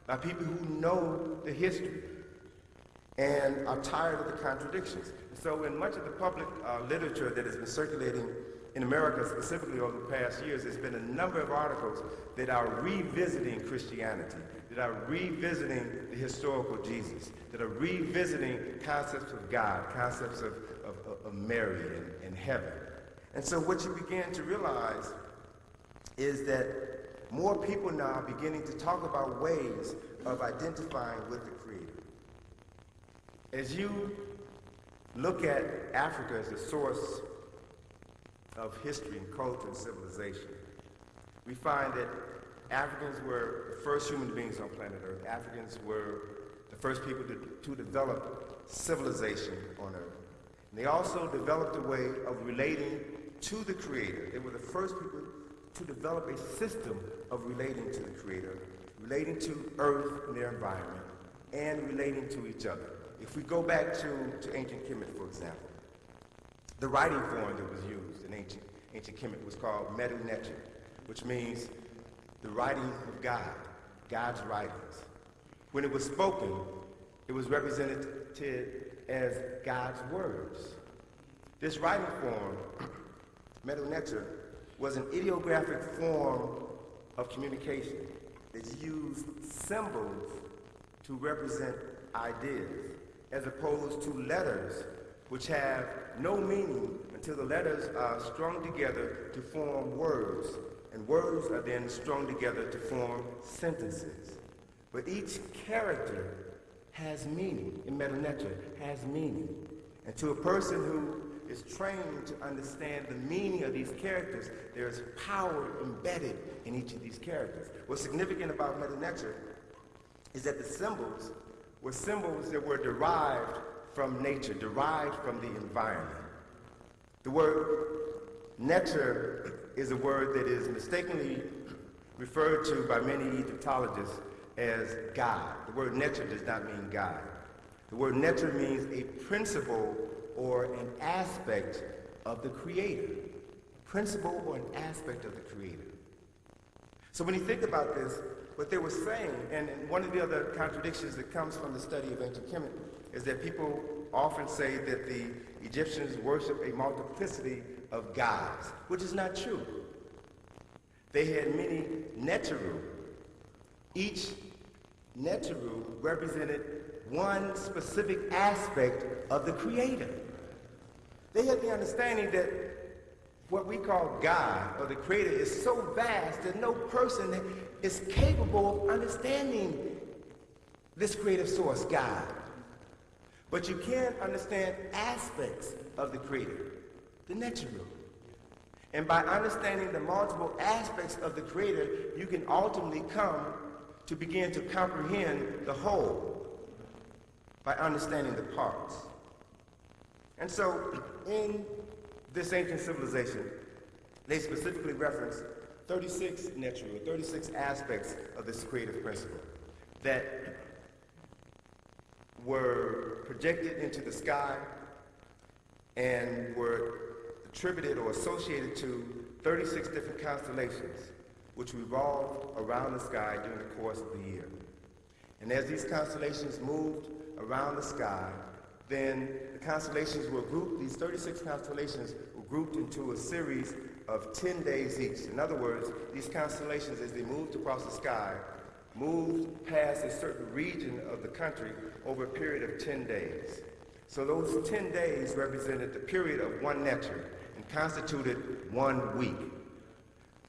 by people who know the history and are tired of the contradictions. So in much of the public literature that has been circulating in America, specifically over the past years, there's been a number of articles that are revisiting Christianity, that are revisiting the historical Jesus, that are revisiting concepts of God, concepts of Mary and heaven. And so what you begin to realize is that more people now are beginning to talk about ways of identifying with the Creator. As you look at Africa as the source of history and culture and civilization, we find that Africans were the first human beings on planet Earth. Africans were the first people to develop civilization on Earth. And they also developed a way of relating to the Creator. They were the first people to develop a system of relating to the Creator, relating to Earth and their environment, and relating to each other. If we go back to ancient Kemet, for example, the writing form that was used in ancient Kemet was called Medu Neter, which means the writing of God, God's writings. When it was spoken, it was represented as God's words. This writing form, Medu Neter, was an ideographic form of communication that used symbols to represent ideas, as opposed to letters, which have no meaning until the letters are strung together to form words, and words are then strung together to form sentences. But each character has meaning, in Medu Neter, has meaning. And to a person who is trained to understand the meaning of these characters, there is power embedded in each of these characters. What's significant about Medu Neter is that the symbols were symbols that were derived from nature, derived from the environment. The word neter is a word that is mistakenly referred to by many Egyptologists as God. The word neter does not mean God. The word neter means a principle or an aspect of the Creator. Principle or an aspect of the Creator. So when you think about this, what they were saying, and one of the other contradictions that comes from the study of ancient Kemet, is that people often say that the Egyptians worship a multiplicity of gods, which is not true. They had many Neteru. Each Neteru represented one specific aspect of the Creator. They had the understanding that what we call God, or the Creator, is so vast that no person is capable of understanding this creative source, God. But you can understand aspects of the Creator, the Neteru. And by understanding the multiple aspects of the Creator, you can ultimately come to begin to comprehend the whole by understanding the parts. And so, in this ancient civilization, they specifically reference 36 Neteru, 36 aspects of this creative principle that were projected into the sky and were attributed or associated to 36 different constellations, which revolved around the sky during the course of the year. And as these constellations moved around the sky, then the constellations were grouped, these 36 constellations were grouped into a series of 10 days each. In other words, these constellations, as they moved across the sky, moved past a certain region of the country over a period of 10 days. So those 10 days represented the period of one Neter and constituted 1 week.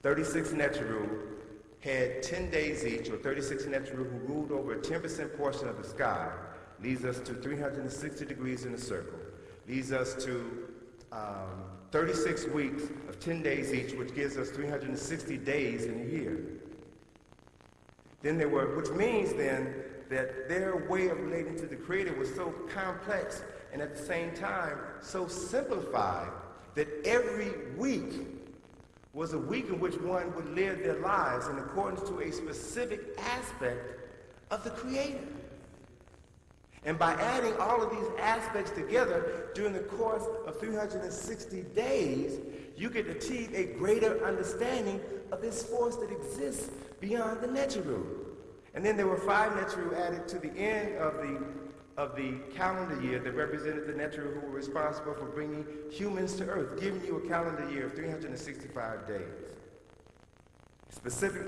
36 Neteru had 10 days each, or 36 Neteru who ruled over a 10% portion of the sky, leads us to 360 degrees in a circle, leads us to 36 weeks of 10 days each, which gives us 360 days in a year. Then there were, which means then that their way of relating to the Creator was so complex and at the same time so simplified that every week was a week in which one would live their lives in accordance to a specific aspect of the Creator. And by adding all of these aspects together during the course of 360 days, you could achieve a greater understanding of this force that exists beyond the Neteru. And then there were 5 Neteru added to the end of the calendar year that represented the Neteru who were responsible for bringing humans to earth, giving you a calendar year of 365 days. Specific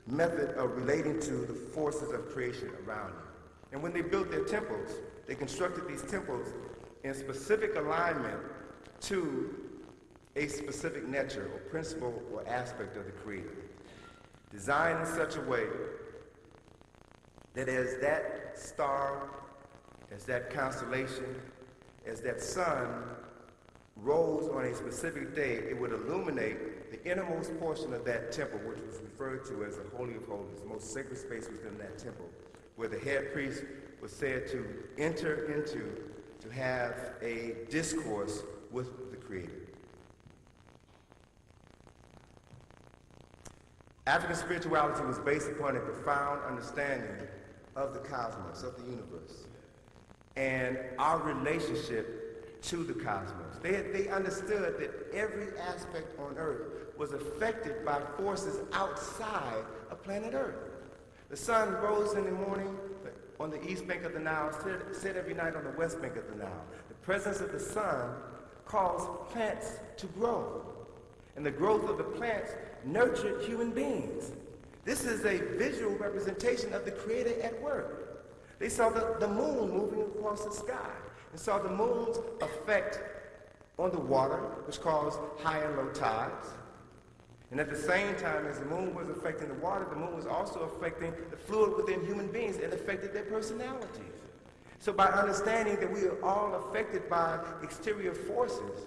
method of relating to the forces of creation around you. And when they built their temples, they constructed these temples in specific alignment to a specific nature or principle or aspect of the Creator. Designed in such a way that as that star, as that constellation, as that sun rose on a specific day, it would illuminate the innermost portion of that temple, which was referred to as the Holy of Holies, the most sacred space within that temple, where the head priest was said to enter into to have a discourse with the Creator. African spirituality was based upon a profound understanding of the cosmos, of the universe, and our relationship to the cosmos. They understood that every aspect on Earth was affected by forces outside of planet Earth. The sun rose in the morning on the east bank of the Nile, set every night on the west bank of the Nile. The presence of the sun caused plants to grow, and the growth of the plants nurtured human beings. This is a visual representation of the Creator at work. They saw the moon moving across the sky and saw the moon's effect on the water, which caused high and low tides. And at the same time as the moon was affecting the water, the moon was also affecting the fluid within human beings and affected their personalities. So by understanding that we are all affected by exterior forces,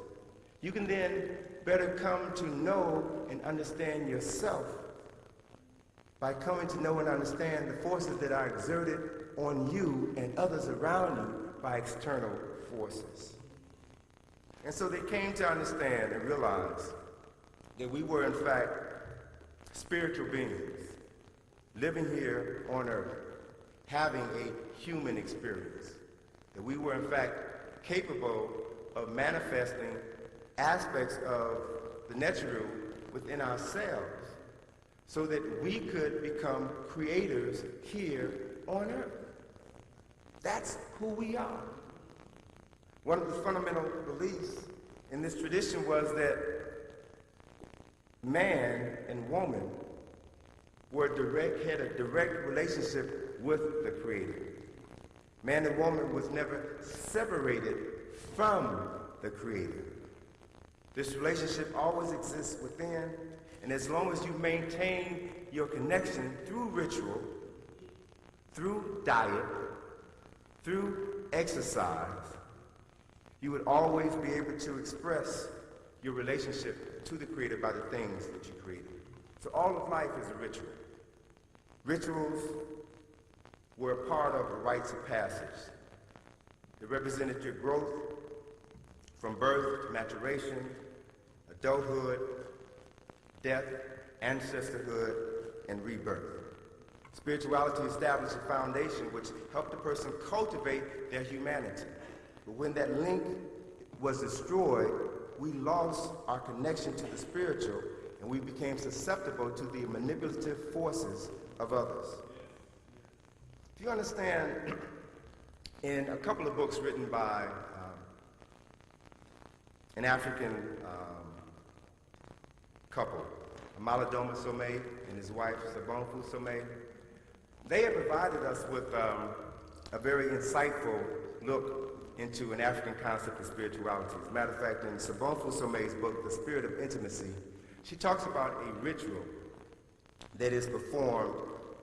you can then better come to know and understand yourself by coming to know and understand the forces that are exerted on you and others around you by external forces. And so they came to understand and realize that we were in fact spiritual beings living here on earth, having a human experience. That we were in fact capable of manifesting aspects of the Neteru within ourselves so that we could become creators here on earth. That's who we are. One of the fundamental beliefs in this tradition was that man and woman had a direct relationship with the Creator. Man and woman was never separated from the Creator. This relationship always exists within, and as long as you maintain your connection through ritual, through diet, through exercise, you would always be able to express your relationship to the Creator by the things that you created. So all of life is a ritual. Rituals were a part of the rites of passage. They represented your growth from birth to maturation, adulthood, death, ancestorhood, and rebirth. Spirituality established a foundation which helped a person cultivate their humanity. But when that link was destroyed, we lost our connection to the spiritual, and we became susceptible to the manipulative forces of others. If you understand, in a couple of books written by an African couple, Amalidoma Somé and his wife, Sobonfu Somé, they have provided us with a very insightful look into an African concept of spirituality. As a matter of fact, in Sobonfu Somé's book, The Spirit of Intimacy, she talks about a ritual that is performed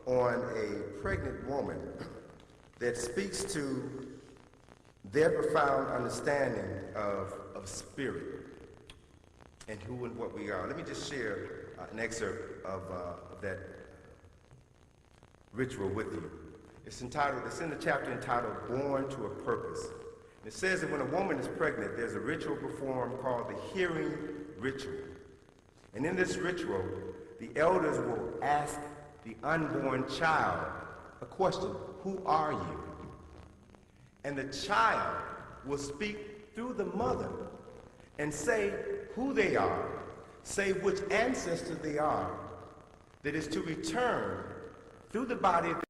on a pregnant woman that speaks to their profound understanding of spirit and who and what we are. Let me just share an excerpt of that ritual with you. It's in the chapter entitled Born to a Purpose. It says that when a woman is pregnant, there's a ritual performed called the hearing ritual. And in this ritual, the elders will ask the unborn child a question: who are you? And the child will speak through the mother and say who they are, say which ancestor they are, that is to return through the body of